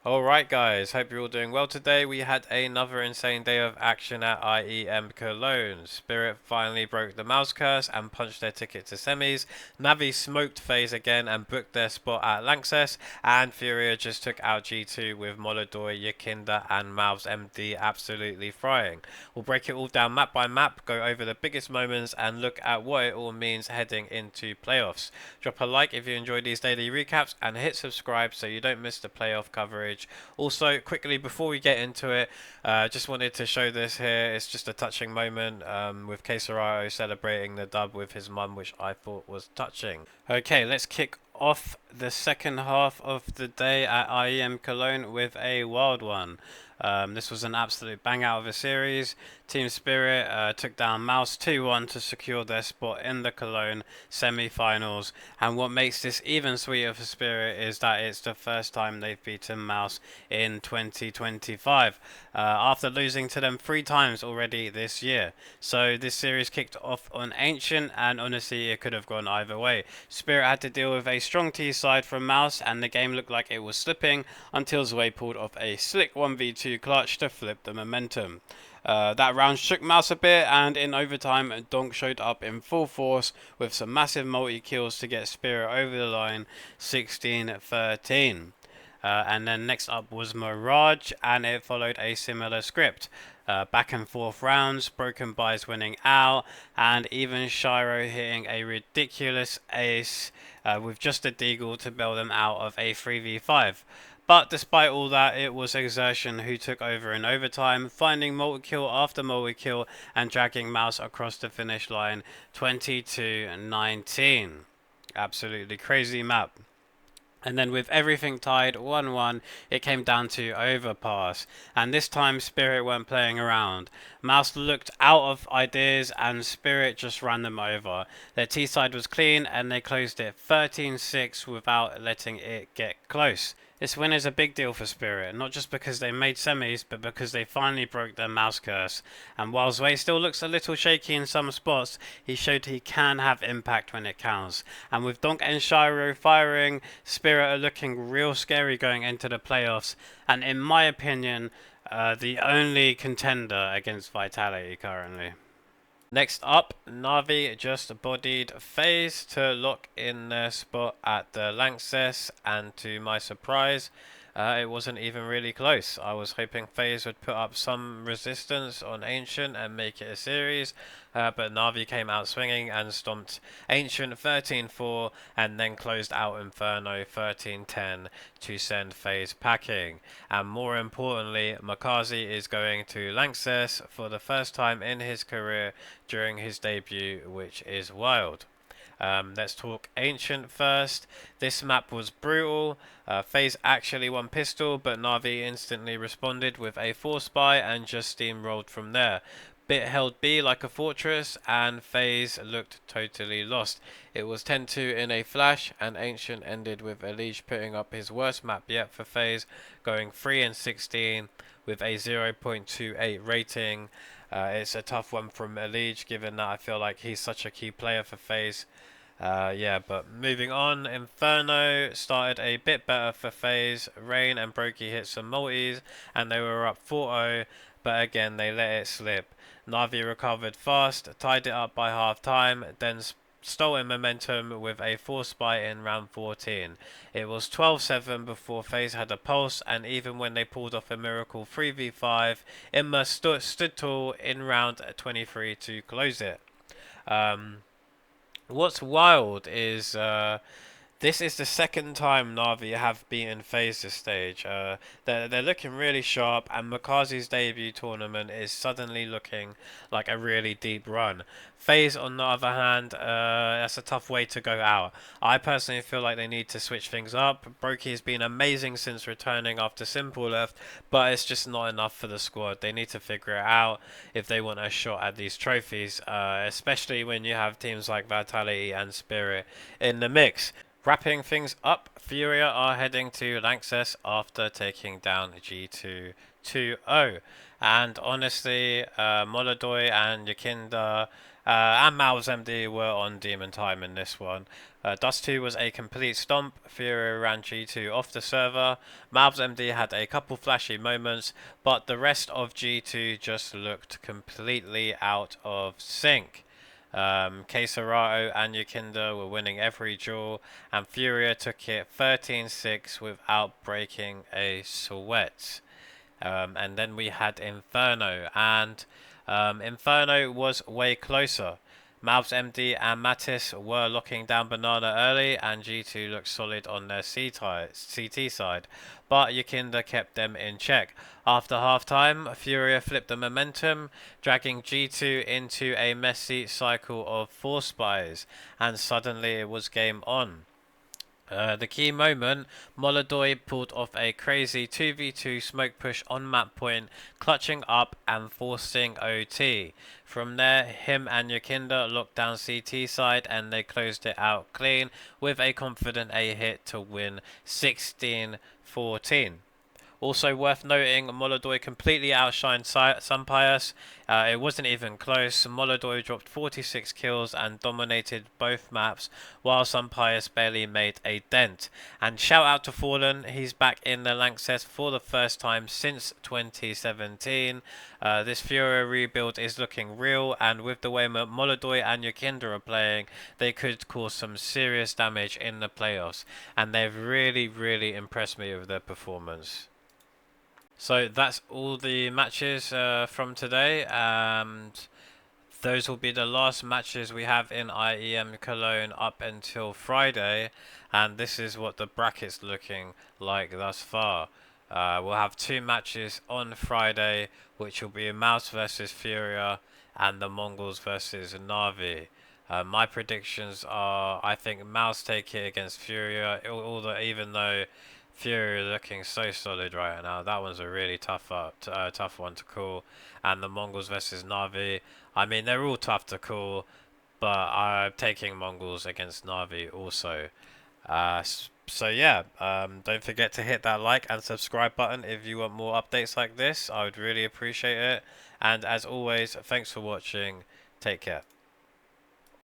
Alright guys, hope you're all doing well today. We had another insane day of action at IEM Cologne. Spirit finally broke the mouse curse and punched their ticket to semis. NAVI smoked FaZe again and booked their spot at LANXESS. And FURIA just took out G2 with molodoy, YEKINDAR and MOUZ MD absolutely frying. We'll break it all down map by map, go over the biggest moments and look at what it all means heading into playoffs. Drop a like if you enjoy these daily recaps and hit subscribe so you don't miss the playoff coverage. Also, quickly before we get into it, just wanted to show this here. It's just a touching moment with Quesararo celebrating the dub with his mum, which I thought was touching. Okay, let's kick off the second half of the day at IEM Cologne with a wild one. This was an absolute bang out of a series. Team Spirit took down MOUZ 2-1 to secure their spot in the Cologne semi-finals. And what makes this even sweeter for Spirit is that it's the first time they've beaten MOUZ in 2025, after losing to them 3 times already this year. So this series kicked off on Ancient, and honestly it could have gone either way. Spirit had to deal with a strong T side from MOUZ, and the game looked like it was slipping until Zwei pulled off a slick 1v2 clutch to flip the momentum. That round shook MOUZ a bit, and in overtime Donk showed up in full force with some massive multi-kills to get Spirit over the line 16-13. And then next up was Mirage, and it followed a similar script. Back and forth rounds, broken buys winning out, and even Shiro hitting a ridiculous ace with just a deagle to bail them out of a 3v5. But despite all that, it was Exertion who took over in overtime, finding multi-kill after multi-kill and dragging MOUZ across the finish line 22-19. Absolutely crazy map. And then with everything tied 1-1, it came down to overpass. And this time Spirit weren't playing around. MOUZ looked out of ideas and Spirit just ran them over. Their T-side was clean and they closed it 13-6 without letting it get close. This win is a big deal for Spirit, not just because they made semis, but because they finally broke their mouse curse. And while Zwei still looks a little shaky in some spots, he showed he can have impact when it counts. And with Donk and Shiro firing, Spirit are looking real scary going into the playoffs. And in my opinion, the only contender against Vitality currently. Next up, NAVI just bodied FaZe to lock in their spot at the LANXESS, and to my surprise, it wasn't even really close. I was hoping FaZe would put up some resistance on Ancient and make it a series, but NAVI came out swinging and stomped Ancient 13-4 and then closed out Inferno 13-10 to send FaZe packing. And more importantly, makazze is going to LANXESS for the first time in his career during his debut, which is wild. Let's talk Ancient first. This map was brutal. FaZe actually won pistol, but NAVI instantly responded with a force buy and just steamrolled from there. Bit held B like a fortress, and FaZe looked totally lost. It was 10-2 in a flash, and Ancient ended with Elige putting up his worst map yet for FaZe, going 3-16 with a 0.28 rating. It's a tough one from Elige, given that I feel like he's such a key player for FaZe. Yeah, but moving on, Inferno started a bit better for FaZe. Rain and Brokey hit some multis, and they were up 4-0, but again they let it slip. NAVI recovered fast, tied it up by half time, then stolen momentum with a force buy in round 14. It was 12-7 before FaZe had a pulse, and even when they pulled off a miracle 3v5, Imma stood tall in round 23 to close it. What's wild is this is the second time NAVI have beaten FaZe this stage. They're looking really sharp, and makazze's debut tournament is suddenly looking like a really deep run. FaZe, on the other hand, that's a tough way to go out. I personally feel like they need to switch things up. Brokey has been amazing since returning after Simple left, but it's just not enough for the squad. They need to figure it out if they want a shot at these trophies, especially when you have teams like Vitality and Spirit in the mix. Wrapping things up, FURIA are heading to LANXESS after taking down G2 2-0. And honestly, Molodoy and YEKINDAR and MOUZ MD were on demon time in this one. Dust 2 was a complete stomp. FURIA ran G2 off the server. MOUZ MD had a couple flashy moments, but the rest of G2 just looked completely out of sync. Kesarato and YEKINDAR were winning every duel, and FURIA took it 13-6 without breaking a sweat. And then we had Inferno, and Inferno was way closer. MOUZ MD and Mattis were locking down Banana early, and G2 looked solid on their CT side, but YEKINDAR kept them in check. After half-time, FURIA flipped the momentum, dragging G2 into a messy cycle of force buys, and suddenly it was game on. The key moment, molodoy pulled off a crazy 2v2 smoke push on map point, clutching up and forcing OT. From there, him and YEKINDAR locked down CT side and they closed it out clean with a confident A hit to win 16-14. Also worth noting, Molodoy completely outshined Sampayas. It wasn't even close. Molodoy dropped 46 kills and dominated both maps, while Sampayas barely made a dent. And shout out to Fallen, he's back in the LANXESS for the first time since 2017. This FURIA rebuild is looking real, and with the way Molodoy and YEKINDAR are playing, they could cause some serious damage in the playoffs. And they've really impressed me with their performance. So that's all the matches from today, and those will be the last matches we have in IEM Cologne up until Friday, and this is what the bracket's looking like thus far. We'll have 2 matches on Friday, which will be MOUZ versus FURIA and the Mongols versus NAVI. My predictions are, I think MOUZ take it against FURIA, even though FURIA looking so solid right now. That one's a really tough one to call. And the Mongols versus NAVI. I mean, they're all tough to call, but I'm taking Mongols against NAVI also. So yeah, don't forget to hit that like and subscribe button if you want more updates like this. I would really appreciate it. And as always, thanks for watching. Take care.